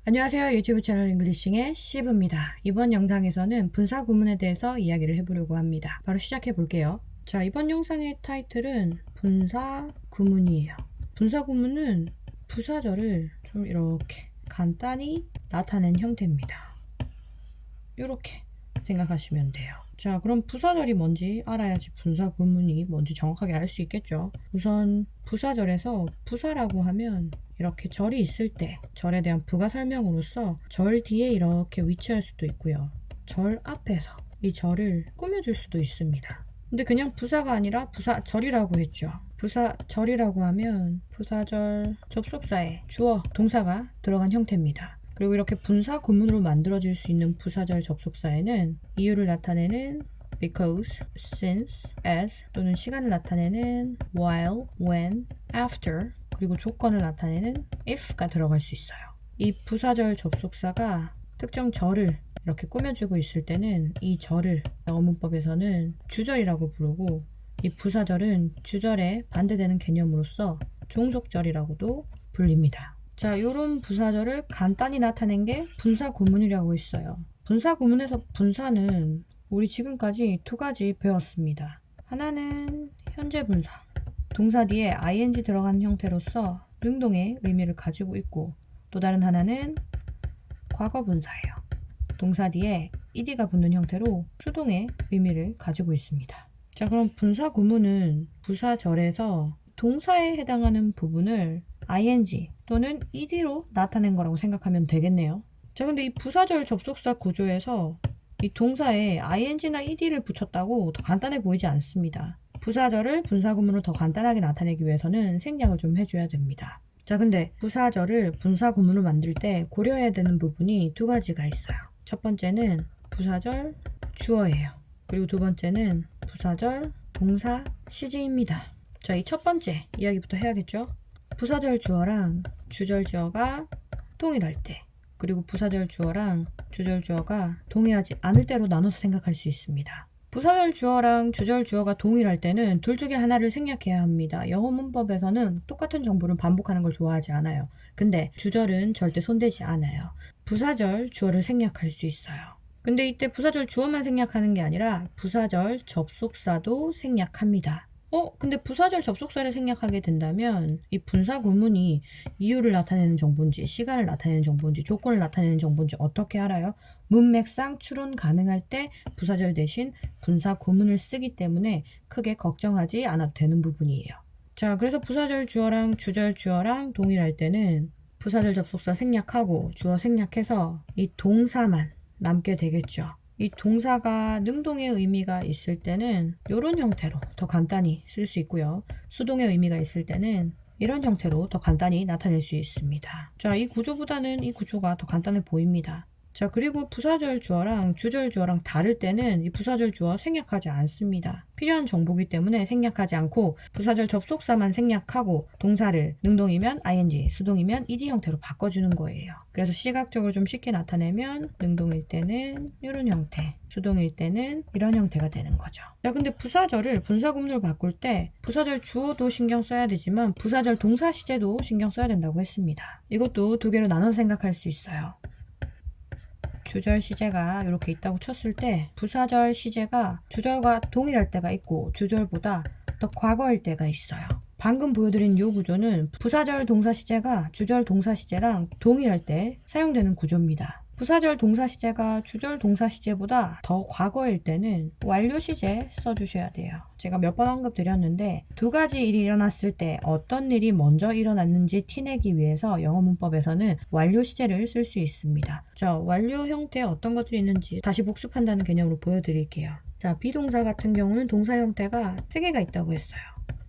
안녕하세요. 유튜브 채널 잉글리싱의 시브입니다. 이번 영상에서는 분사 구문에 대해서 이야기를 해보려고 합니다. 바로 시작해 볼게요. 자, 이번 영상의 타이틀은 분사 구문이에요. 분사 구문은 부사절을 좀 이렇게 간단히 나타낸 형태입니다. 이렇게 생각하시면 돼요. 자, 그럼 부사절이 뭔지 알아야지 분사 구문이 뭔지 정확하게 알 수 있겠죠. 우선 부사절에서 부사라고 하면 이렇게 절이 있을 때 절에 대한 부가 설명으로서 절 뒤에 이렇게 위치할 수도 있고요. 절 앞에서 이 절을 꾸며줄 수도 있습니다. 근데 그냥 부사가 아니라 부사절이라고 했죠. 부사절이라고 하면 부사절 접속사에 주어, 동사가 들어간 형태입니다. 그리고 이렇게 분사 구문으로 만들어질 수 있는 부사절 접속사에는 이유를 나타내는 because, since, as 또는 시간을 나타내는 while, when, after 그리고 조건을 나타내는 if가 들어갈 수 있어요. 이 부사절 접속사가 특정 절을 이렇게 꾸며주고 있을 때는 이 절을 영어문법에서는 주절이라고 부르고 이 부사절은 주절에 반대되는 개념으로서 종속절이라고도 불립니다. 자, 요런 부사절을 간단히 나타낸 게 분사 구문이라고 했어요. 분사 구문에서 분사는 우리 지금까지 두 가지 배웠습니다. 하나는 현재 분사, 동사 뒤에 ing 들어간 형태로서 능동의 의미를 가지고 있고 또 다른 하나는 과거 분사예요. 동사 뒤에 ed가 붙는 형태로 수동의 의미를 가지고 있습니다. 자, 그럼 분사 구문은 부사절에서 동사에 해당하는 부분을 ing 또는 ed로 나타낸 거라고 생각하면 되겠네요. 자, 근데 이 부사절 접속사 구조에서 이 동사에 ing나 ed를 붙였다고 더 간단해 보이지 않습니다. 부사절을 분사구문으로 더 간단하게 나타내기 위해서는 생략을 좀 해줘야 됩니다. 자, 근데 부사절을 분사구문으로 만들 때 고려해야 되는 부분이 두 가지가 있어요. 첫 번째는 부사절 주어예요. 그리고 두 번째는 부사절 동사 시제입니다. 자, 이 첫 번째 이야기부터 해야겠죠? 부사절 주어랑 주절 주어가 동일할 때 그리고 부사절 주어랑 주절 주어가 동일하지 않을 때로 나눠서 생각할 수 있습니다. 부사절 주어랑 주절 주어가 동일할 때는 둘 중에 하나를 생략해야 합니다. 영어 문법에서는 똑같은 정보를 반복하는 걸 좋아하지 않아요. 근데 주절은 절대 손대지 않아요. 부사절 주어를 생략할 수 있어요. 근데 이때 부사절 주어만 생략하는 게 아니라 부사절 접속사도 생략합니다. 근데 부사절 접속사를 생략하게 된다면 이 분사 구문이 이유를 나타내는 정보인지 시간을 나타내는 정보인지 조건을 나타내는 정보인지 어떻게 알아요? 문맥상 추론 가능할 때 부사절 대신 분사 구문을 쓰기 때문에 크게 걱정하지 않아도 되는 부분이에요. 자, 그래서 부사절 주어랑 주절 주어랑 동일할 때는 부사절 접속사 생략하고 주어 생략해서 이 동사만 남게 되겠죠. 이 동사가 능동의 의미가 있을 때는 이런 형태로 더 간단히 쓸 수 있고요. 수동의 의미가 있을 때는 이런 형태로 더 간단히 나타낼 수 있습니다. 자, 이 구조보다는 이 구조가 더 간단해 보입니다. 자, 그리고 부사절 주어랑 주절 주어랑 다를 때는 이 부사절 주어 생략하지 않습니다. 필요한 정보이기 때문에 생략하지 않고 부사절 접속사만 생략하고 동사를 능동이면 ing, 수동이면 ed 형태로 바꿔주는 거예요. 그래서 시각적으로 좀 쉽게 나타내면 능동일 때는 이런 형태, 수동일 때는 이런 형태가 되는 거죠. 자, 근데 부사절을 분사구문으로 바꿀 때 부사절 주어도 신경 써야 되지만 부사절 동사 시제도 신경 써야 된다고 했습니다. 이것도 두 개로 나눠서 생각할 수 있어요. 주절 시제가 이렇게 있다고 쳤을 때 부사절 시제가 주절과 동일할 때가 있고 주절보다 더 과거일 때가 있어요. 방금 보여드린 이 구조는 부사절 동사 시제가 주절 동사 시제랑 동일할 때 사용되는 구조입니다. 부사절 동사 시제가 주절 동사 시제보다 더 과거일 때는 완료 시제 써주셔야 돼요. 제가 몇 번 언급드렸는데 두 가지 일이 일어났을 때 어떤 일이 먼저 일어났는지 티내기 위해서 영어 문법에서는 완료 시제를 쓸 수 있습니다. 자, 완료 형태에 어떤 것들이 있는지 다시 복습한다는 개념으로 보여드릴게요. 자, 비동사 같은 경우는 동사 형태가 3개가 있다고 했어요.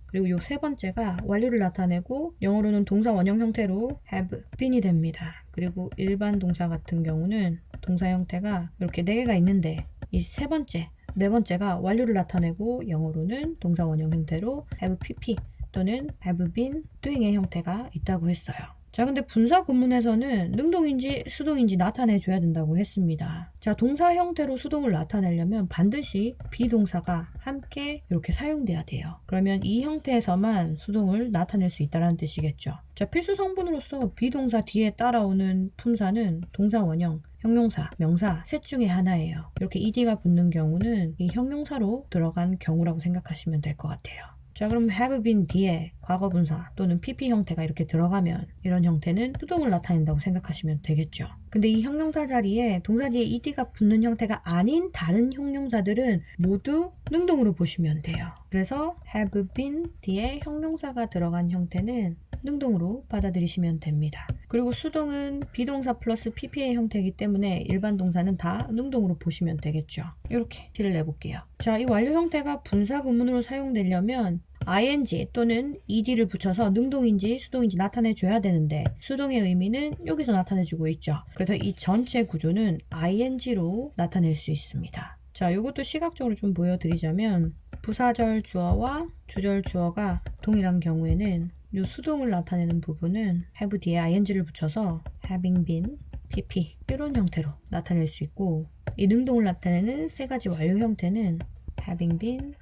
그리고 이 세 번째가 완료를 나타내고 영어로는 동사 원형 형태로 have been이 됩니다. 그리고 일반 동사 같은 경우는 동사 형태가 이렇게 4개가 있는데 이 세 번째, 네 번째가 완료를 나타내고 영어로는 동사 원형 형태로 have pp 또는 have been doing의 형태가 있다고 했어요. 자, 근데 분사 구문에서는 능동인지 수동인지 나타내줘야 된다고 했습니다. 자, 동사 형태로 수동을 나타내려면 반드시 비동사가 함께 이렇게 사용돼야 돼요. 그러면 이 형태에서만 수동을 나타낼 수 있다는 뜻이겠죠. 자, 필수 성분으로서 비동사 뒤에 따라오는 품사는 동사 원형, 형용사, 명사 셋 중에 하나예요. 이렇게 ed가 붙는 경우는 이 형용사로 들어간 경우라고 생각하시면 될 것 같아요. 자, 그럼 have been 뒤에 과거분사 또는 pp 형태가 이렇게 들어가면 이런 형태는 수동을 나타낸다고 생각하시면 되겠죠. 근데 이 형용사 자리에 동사 뒤에 ed가 붙는 형태가 아닌 다른 형용사들은 모두 능동으로 보시면 돼요. 그래서 have been 뒤에 형용사가 들어간 형태는 능동으로 받아들이시면 됩니다. 그리고 수동은 비동사 플러스 PP의 형태이기 때문에 일반 동사는 다 능동으로 보시면 되겠죠. 이렇게 티를 내볼게요. 자, 이 완료 형태가 분사 구문으로 사용되려면 ing 또는 ed를 붙여서 능동인지 수동인지 나타내줘야 되는데 수동의 의미는 여기서 나타내주고 있죠. 그래서 이 전체 구조는 ing로 나타낼 수 있습니다. 자, 이것도 시각적으로 좀 보여드리자면 부사절 주어와 주절 주어가 동일한 경우에는 이 수동을 나타내는 부분은 have 뒤에 ing를 붙여서 having been, pp 이런 형태로 나타낼 수 있고 이 능동을 나타내는 세 가지 완료 형태는 having been,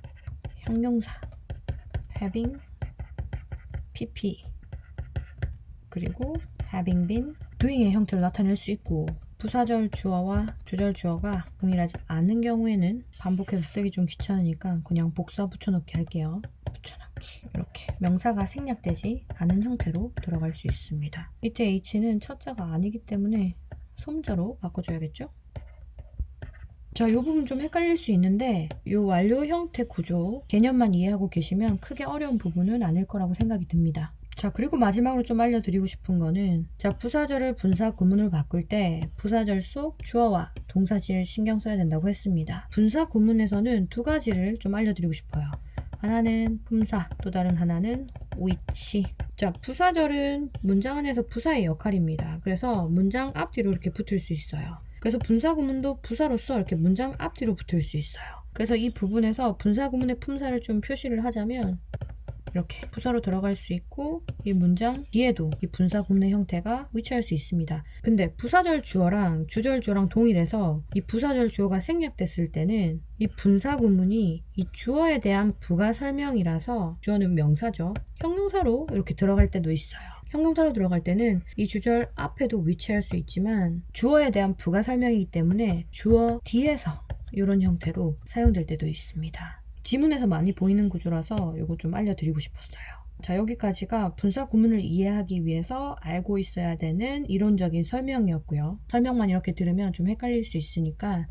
형용사, having, pp 그리고 having been, doing의 형태로 나타낼 수 있고 부사절 주어와 주절 주어가 동일하지 않는 경우에는 반복해서 쓰기 좀 귀찮으니까 그냥 복사 붙여넣기 할게요. 붙여넣기 이렇게 명사가 생략되지 않은 형태로 들어갈 수 있습니다. 밑에 h는 첫자가 아니기 때문에 소문자로 바꿔줘야겠죠? 자, 이 부분 좀 헷갈릴 수 있는데 이 완료 형태 구조 개념만 이해하고 계시면 크게 어려운 부분은 아닐 거라고 생각이 듭니다. 자, 그리고 마지막으로 좀 알려드리고 싶은 거는 자, 부사절을 분사 구문으로 바꿀 때 부사절 속 주어와 동사지를 신경 써야 된다고 했습니다. 분사 구문에서는 두 가지를 좀 알려드리고 싶어요. 하나는 품사, 또 다른 하나는 위치. 자, 부사절은 문장 안에서 부사의 역할입니다. 그래서 문장 앞뒤로 이렇게 붙을 수 있어요. 그래서 분사 구문도 부사로서 이렇게 문장 앞뒤로 붙을 수 있어요. 그래서 이 부분에서 분사 구문의 품사를 좀 표시를 하자면 이렇게 부사로 들어갈 수 있고 이 문장 뒤에도 이 분사 구문의 형태가 위치할 수 있습니다. 근데 부사절 주어랑 주절 주어랑 동일해서 이 부사절 주어가 생략됐을 때는 이 분사 구문이 이 주어에 대한 부가 설명이라서 주어는 명사죠. 형용사로 이렇게 들어갈 때도 있어요. 형용사로 들어갈 때는 이 주절 앞에도 위치할 수 있지만 주어에 대한 부가 설명이기 때문에 주어 뒤에서 이런 형태로 사용될 때도 있습니다. 지문에서 많이 보이는 구조라서 이거 좀 알려드리고 싶었어요. 자, 여기까지가 분사 구문을 이해하기 위해서 알고 있어야 되는 이론적인 설명이었고요. 설명만 이렇게 들으면 좀 헷갈릴 수 있으니까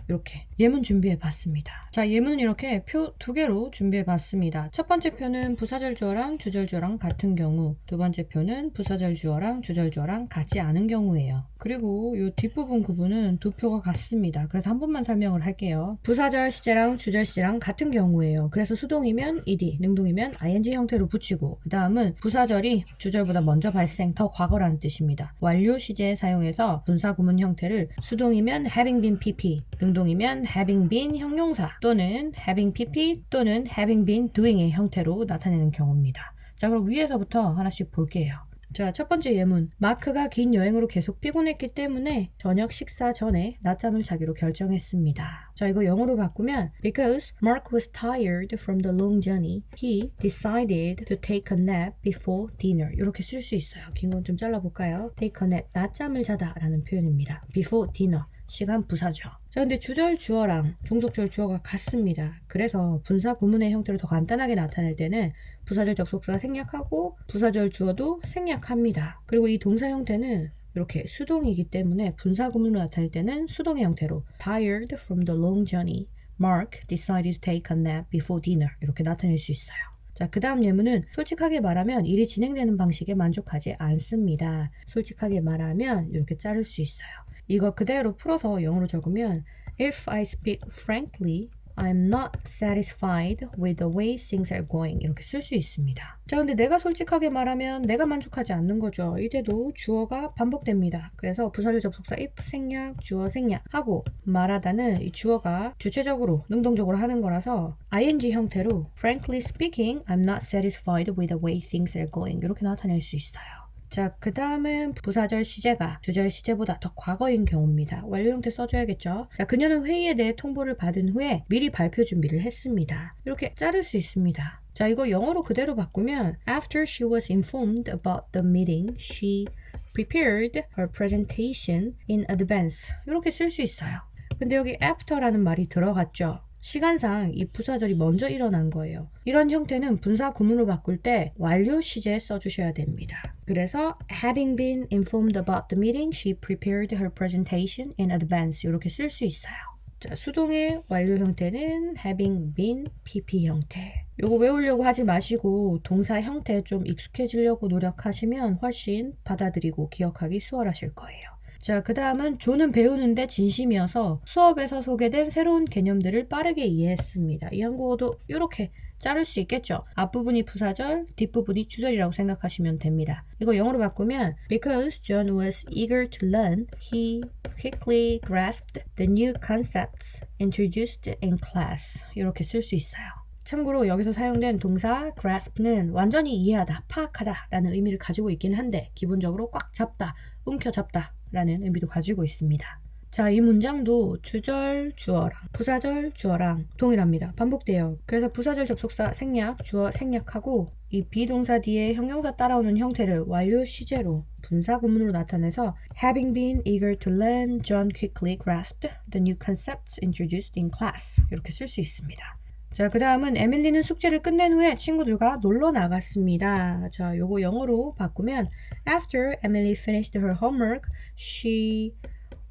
이렇게 예문 준비해 봤습니다. 자, 예문은 이렇게 표 2개로 준비해 봤습니다. 첫 번째 표는 부사절 주어랑 주절 주어랑 같은 경우, 두 번째 표는 부사절 주어랑 주절 주어랑 같지 않은 경우예요. 그리고 이 뒷부분 구분은 두 표가 같습니다. 그래서 한 번만 설명을 할게요. 부사절 시제랑 주절 시제랑 같은 경우예요. 그래서 수동이면 ed, 능동이면 ing 형태로 붙이고 그 다음은 부사절이 주절보다 먼저 발생, 더 과거라는 뜻입니다. 완료 시제에 사용해서 분사 구문 형태를 수동이면 having been pp, 능동이면 having been 형용사 또는 having pp 또는 having been doing의 형태로 나타내는 경우입니다. 자, 그럼 위에서부터 하나씩 볼게요. 자, 첫 번째 예문. 마크가 긴 여행으로 계속 피곤했기 때문에 저녁 식사 전에 낮잠을 자기로 결정했습니다. 자, 이거 영어로 바꾸면 Because Mark was tired from the long journey, he decided to take a nap before dinner. 이렇게 쓸 수 있어요. 긴 건 좀 잘라볼까요? Take a nap, 낮잠을 자다 라는 표현입니다. Before dinner. 시간 부사죠. 자, 근데 주절 주어랑 종속절 주어가 같습니다. 그래서 분사 구문의 형태를 더 간단하게 나타낼 때는 부사절 접속사가 생략하고 부사절 주어도 생략합니다. 그리고 이 동사 형태는 이렇게 수동이기 때문에 분사 구문으로 나타낼 때는 수동의 형태로 Tired from the long journey, Mark decided to take a nap before dinner 이렇게 나타낼 수 있어요. 자, 그 다음 예문은 솔직하게 말하면 일이 진행되는 방식에 만족하지 않습니다. 솔직하게 말하면 이렇게 자를 수 있어요. 이거 그대로 풀어서 영어로 적으면 If I speak frankly, I'm not satisfied with the way things are going 이렇게 쓸 수 있습니다. 자, 근데 내가 솔직하게 말하면 내가 만족하지 않는 거죠. 이때도 주어가 반복됩니다. 그래서 부사절 접속사 if 생략, 주어 생략하고 말하다는 이 주어가 주체적으로 능동적으로 하는 거라서 ing 형태로 Frankly speaking, I'm not satisfied with the way things are going 이렇게 나타낼 수 있어요. 자, 그 다음은 부사절 시제가 주절 시제보다 더 과거인 경우입니다. 완료 형태 써줘야겠죠. 자, 그녀는 회의에 대해 통보를 받은 후에 미리 발표 준비를 했습니다. 이렇게 자를 수 있습니다. 자, 이거 영어로 그대로 바꾸면 After she was informed about the meeting, she prepared her presentation in advance. 이렇게 쓸 수 있어요. 근데 여기 after라는 말이 들어갔죠. 시간상 이 부사절이 먼저 일어난 거예요. 이런 형태는 분사 구문으로 바꿀 때 완료 시제에 써주셔야 됩니다. 그래서 having been informed about the meeting, she prepared her presentation in advance. 이렇게 쓸 수 있어요. 자, 수동의 완료 형태는 having been PP 형태. 요거 외우려고 하지 마시고 동사 형태에 좀 익숙해지려고 노력하시면 훨씬 받아들이고 기억하기 수월하실 거예요. 자, 그 다음은 조는 배우는데 진심이어서 수업에서 소개된 새로운 개념들을 빠르게 이해했습니다. 이 한국어도 이렇게 자를 수 있겠죠. 앞부분이 부사절, 뒷부분이 주절이라고 생각하시면 됩니다. 이거 영어로 바꾸면 Because John was eager to learn, he quickly grasped the new concepts introduced in class. 이렇게 쓸 수 있어요. 참고로 여기서 사용된 동사 grasp는 완전히 이해하다, 파악하다 라는 의미를 가지고 있긴 한데 기본적으로 꽉 잡다, 움켜잡다 라는 의미도 가지고 있습니다. 자, 이 문장도 주절, 주어랑 부사절, 주어랑 동일합니다. 반복돼요. 그래서 부사절 접속사 생략, 주어 생략하고 이 비동사 뒤에 형용사 따라오는 형태를 완료 시제로 분사 구문으로 나타내서 Having been eager to learn, John quickly grasped the new concepts introduced in class. 이렇게 쓸 수 있습니다. 자, 그 다음은 에밀리는 숙제를 끝낸 후에 친구들과 놀러 나갔습니다. 자, 요거 영어로 바꾸면 After Emily finished her homework, she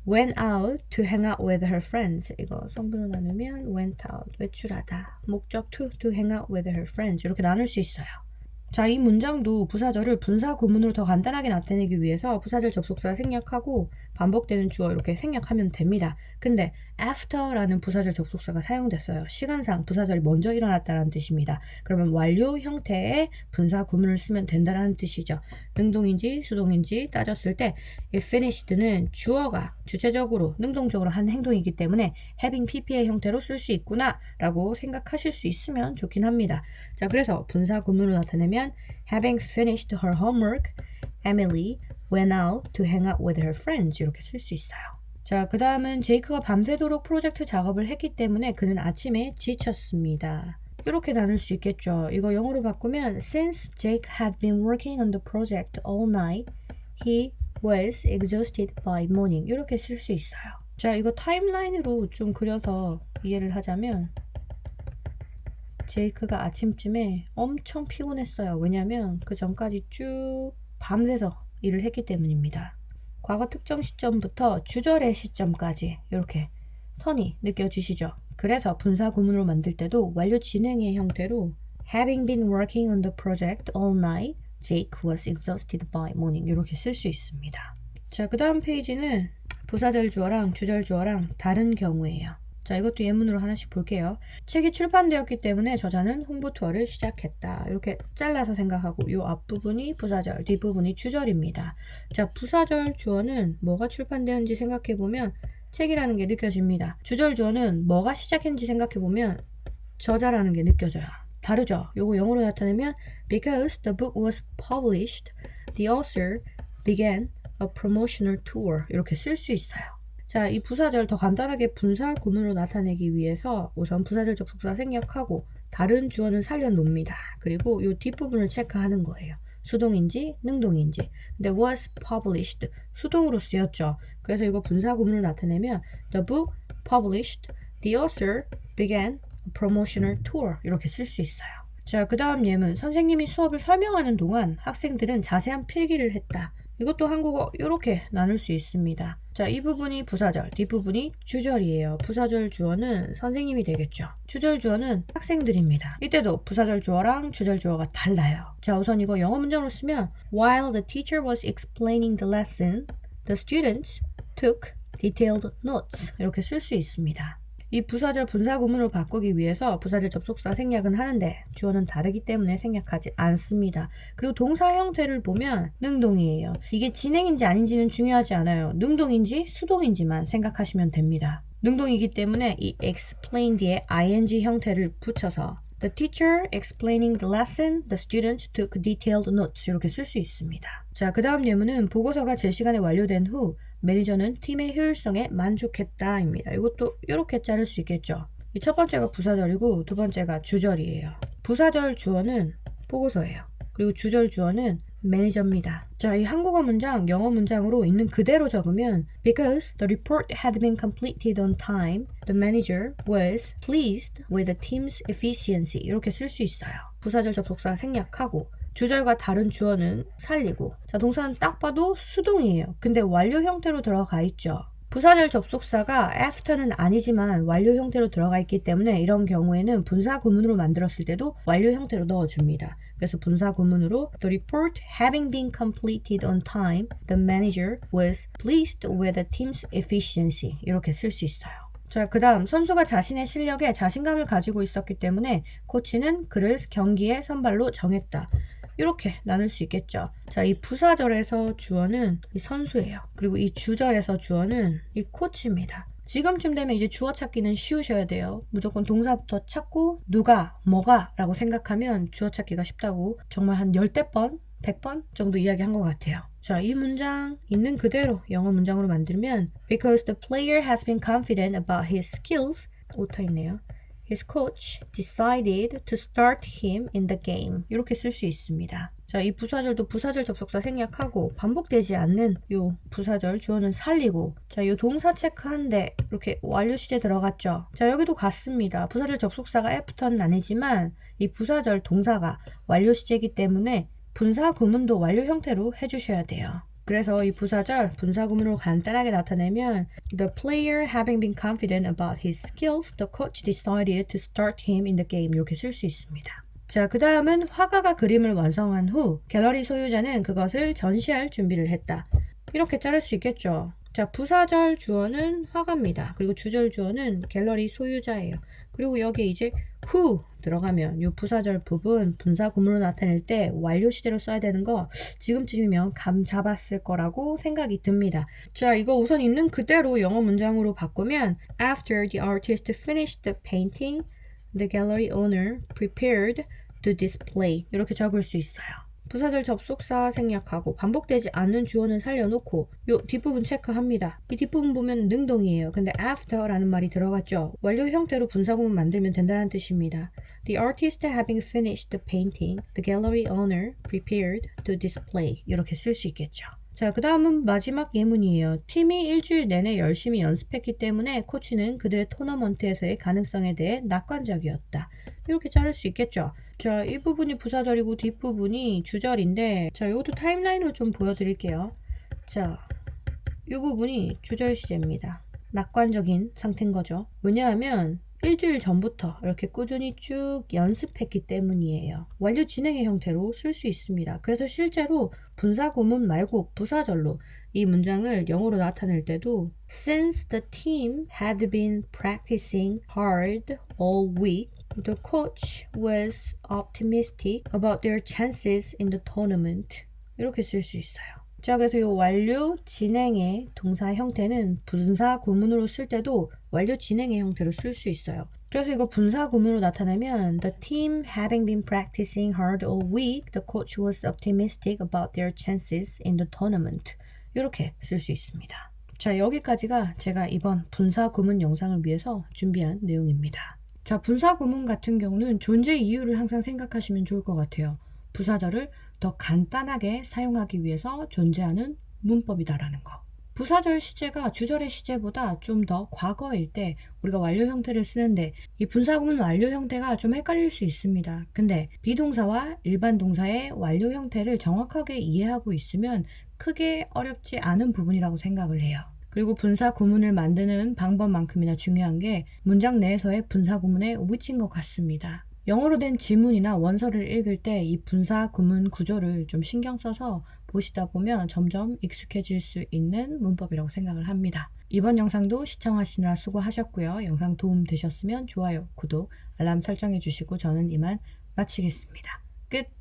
went out to hang out with her friends. 이거 성분으로 나누면 went out, 외출하다. 목적 to hang out with her friends. 이렇게 나눌 수 있어요. 자, 이 문장도 부사절을 분사 구문으로 더 간단하게 나타내기 위해서 부사절 접속사 생략하고 반복되는 주어 이렇게 생략하면 됩니다. 근데 after라는 부사절 접속사가 사용됐어요. 시간상 부사절이 먼저 일어났다는 뜻입니다. 그러면 완료 형태의 분사 구문을 쓰면 된다는 뜻이죠. 능동인지 수동인지 따졌을 때 이 finished는 주어가 주체적으로 능동적으로 한 행동이기 때문에 having pp의 형태로 쓸 수 있구나 라고 생각하실 수 있으면 좋긴 합니다. 자, 그래서 분사 구문으로 나타내면 having finished her homework, Emily went out to hang out with her friends. 이렇게 쓸 수 있어요. 자, 그 다음은 제이크가 밤새도록 프로젝트 작업을 했기 때문에 그는 아침에 지쳤습니다. 이렇게 나눌 수 있겠죠. 이거 영어로 바꾸면 Since Jake had been working on the project all night, he was exhausted by morning. 이렇게 쓸 수 있어요. 자, 이거 타임라인으로 좀 그려서 이해를 하자면 제이크가 아침쯤에 엄청 피곤했어요. 왜냐면 그 전까지 쭉 밤새서 일을 했기 때문입니다. 과거 특정 시점부터 주절의 시점까지 이렇게 선이 느껴지시죠? 그래서 분사 구문으로 만들 때도 완료 진행의 형태로 Having been working on the project all night, Jake was exhausted by morning. 이렇게 쓸 수 있습니다. 자, 그 다음 페이지는 부사절 주어랑 주절 주어랑 다른 경우예요. 자, 이것도 예문으로 하나씩 볼게요. 책이 출판되었기 때문에 저자는 홍보 투어를 시작했다. 이렇게 잘라서 생각하고 이 앞부분이 부사절, 뒷부분이 주절입니다. 자, 부사절 주어는 뭐가 출판되었는지 생각해보면 책이라는 게 느껴집니다. 주절 주어는 뭐가 시작했는지 생각해보면 저자라는 게 느껴져요. 다르죠? 요거 영어로 나타내면 Because the book was published, the author began a promotional tour. 이렇게 쓸 수 있어요. 자, 이 부사절 더 간단하게 분사 구문으로 나타내기 위해서 우선 부사절 접속사 생략하고 다른 주어는 살려놓습니다. 그리고 이 뒷부분을 체크하는 거예요. 수동인지 능동인지. 근데 was published 수동으로 쓰였죠. 그래서 이거 분사 구문으로 나타내면 The book published, the author began a promotional tour. 이렇게 쓸 수 있어요. 자, 그 다음 예문. 선생님이 수업을 설명하는 동안 학생들은 자세한 필기를 했다. 이것도 한국어 이렇게 나눌 수 있습니다. 자, 이 부분이 부사절, 뒷부분이 주절이에요. 부사절 주어는 선생님이 되겠죠. 주절 주어는 학생들입니다. 이때도 부사절 주어랑 주절 주어가 달라요. 자, 우선 이거 영어 문장으로 쓰면 While the teacher was explaining the lesson, the students took detailed notes. 이렇게 쓸 수 있습니다. 이 부사절 분사 구문으로 바꾸기 위해서 부사절 접속사 생략은 하는데 주어는 다르기 때문에 생략하지 않습니다. 그리고 동사 형태를 보면 능동이에요. 이게 진행인지 아닌지는 중요하지 않아요. 능동인지 수동인지만 생각하시면 됩니다. 능동이기 때문에 이 explain 뒤에 ing 형태를 붙여서 The teacher explaining the lesson, the students took detailed notes. 이렇게 쓸 수 있습니다. 자, 그 다음 예문은 보고서가 제 시간에 완료된 후 매니저는 팀의 효율성에 만족했다입니다. 이것도 이렇게 자를 수 있겠죠. 이 첫 번째가 부사절이고 두 번째가 주절이에요. 부사절 주어는 보고서예요. 그리고 주절 주어는 매니저입니다. 자, 이 한국어 문장 영어 문장으로 있는 그대로 적으면 Because the report had been completed on time, the manager was pleased with the team's efficiency. 이렇게 쓸 수 있어요. 부사절 접속사 생략하고 주절과 다른 주어는 살리고. 자, 동사는 딱 봐도 수동이에요. 근데 완료 형태로 들어가 있죠. 부사절 접속사가 after는 아니지만 완료 형태로 들어가 있기 때문에 이런 경우에는 분사 구문으로 만들었을 때도 완료 형태로 넣어줍니다. 그래서 분사 구문으로 The report having been completed on time, the manager was pleased with the team's efficiency. 이렇게 쓸 수 있어요. 자, 그 다음 선수가 자신의 실력에 자신감을 가지고 있었기 때문에 코치는 그를 경기의 선발로 정했다. 이렇게 나눌 수 있겠죠. 자, 이 부사절에서 주어는 이 선수예요. 그리고 이 주절에서 주어는 이 코치입니다. 지금쯤 되면 이제 주어 찾기는 쉬우셔야 돼요. 무조건 동사부터 찾고 누가, 뭐가 라고 생각하면 주어 찾기가 쉽다고 정말 한 10대 번, 100번 정도 이야기한 것 같아요. 자, 이 문장 있는 그대로 영어 문장으로 만들면 Because the player has been confident about his skills, 오터 있네요. His coach decided to start him in the game. 이렇게 쓸 수 있습니다. 자, 이 부사절도 부사절 접속사 생략하고 반복되지 않는 요 부사절 주어는 살리고. 자, 요 동사 체크한데 이렇게 완료 시제 들어갔죠. 자, 여기도 같습니다. 부사절 접속사가 after는 아니지만 이 부사절 동사가 완료 시제이기 때문에 분사 구문도 완료 형태로 해주셔야 돼요. 그래서 이 부사절 분사 구문으로 간단하게 나타내면 The player having been confident about his skills, the coach decided to start him in the game. 이렇게 쓸 수 있습니다. 자, 그 다음은 화가가 그림을 완성한 후 갤러리 소유자는 그것을 전시할 준비를 했다. 이렇게 자를 수 있겠죠. 자, 부사절 주어는 화가입니다. 그리고 주절 주어는 갤러리 소유자예요. 그리고 여기에 이제 who 들어가면 이 부사절 부분 분사 구문으로 나타낼 때 완료 시제로 써야 되는 거 지금쯤이면 감 잡았을 거라고 생각이 듭니다. 자, 이거 우선 있는 그대로 영어 문장으로 바꾸면 After the artist finished the painting, the gallery owner prepared to display. 이렇게 적을 수 있어요. 부사절 접속사 생략하고 반복되지 않는 주어는 살려놓고 요 뒷부분 체크합니다. 이 뒷부분 보면 능동이에요. 근데 after라는 말이 들어갔죠. 완료 형태로 분사구문 만들면 된다는 뜻입니다. The artist having finished the painting, the gallery owner prepared to display. 이렇게 쓸 수 있겠죠. 자, 그 다음은 마지막 예문이에요. 팀이 일주일 내내 열심히 연습했기 때문에 코치는 그들의 토너먼트에서의 가능성에 대해 낙관적이었다. 이렇게 자를 수 있겠죠. 자, 이 부분이 부사절이고 뒷부분이 주절인데, 자, 이것도 타임라인으로 좀 보여드릴게요. 자, 이 부분이 주절 시제입니다. 낙관적인 상태인 거죠. 왜냐하면 일주일 전부터 이렇게 꾸준히 쭉 연습했기 때문이에요. 완료 진행의 형태로 쓸 수 있습니다. 그래서 실제로 분사 구문 말고 부사절로 이 문장을 영어로 나타낼 때도 Since the team had been practicing hard all week, the coach was optimistic about their chances in the tournament. 이렇게 쓸 수 있어요. 자, 그래서 이 완료 진행의 동사 형태는 분사 구문으로 쓸 때도 완료 진행의 형태로 쓸 수 있어요. 그래서 이거 분사 구문으로 나타내면 The team having been practicing hard all week, the coach was optimistic about their chances in the tournament. 이렇게 쓸 수 있습니다. 자, 여기까지가 제가 이번 분사 구문 영상을 위해서 준비한 내용입니다. 자, 분사 구문 같은 경우는 존재 이유를 항상 생각하시면 좋을 것 같아요. 부사절을 더 간단하게 사용하기 위해서 존재하는 문법이다라는 거. 부사절 시제가 주절의 시제보다 좀 더 과거일 때 우리가 완료 형태를 쓰는데 이 분사구문 완료 형태가 좀 헷갈릴 수 있습니다. 근데 비동사와 일반 동사의 완료 형태를 정확하게 이해하고 있으면 크게 어렵지 않은 부분이라고 생각을 해요. 그리고 분사 구문을 만드는 방법만큼이나 중요한 게 문장 내에서의 분사 구문의 위치인 것 같습니다. 영어로 된 지문이나 원서를 읽을 때 이 분사 구문 구조를 좀 신경 써서 보시다 보면 점점 익숙해질 수 있는 문법이라고 생각을 합니다. 이번 영상도 시청하시느라 수고하셨고요. 영상 도움 되셨으면 좋아요, 구독, 알람 설정해 주시고 저는 이만 마치겠습니다. 끝!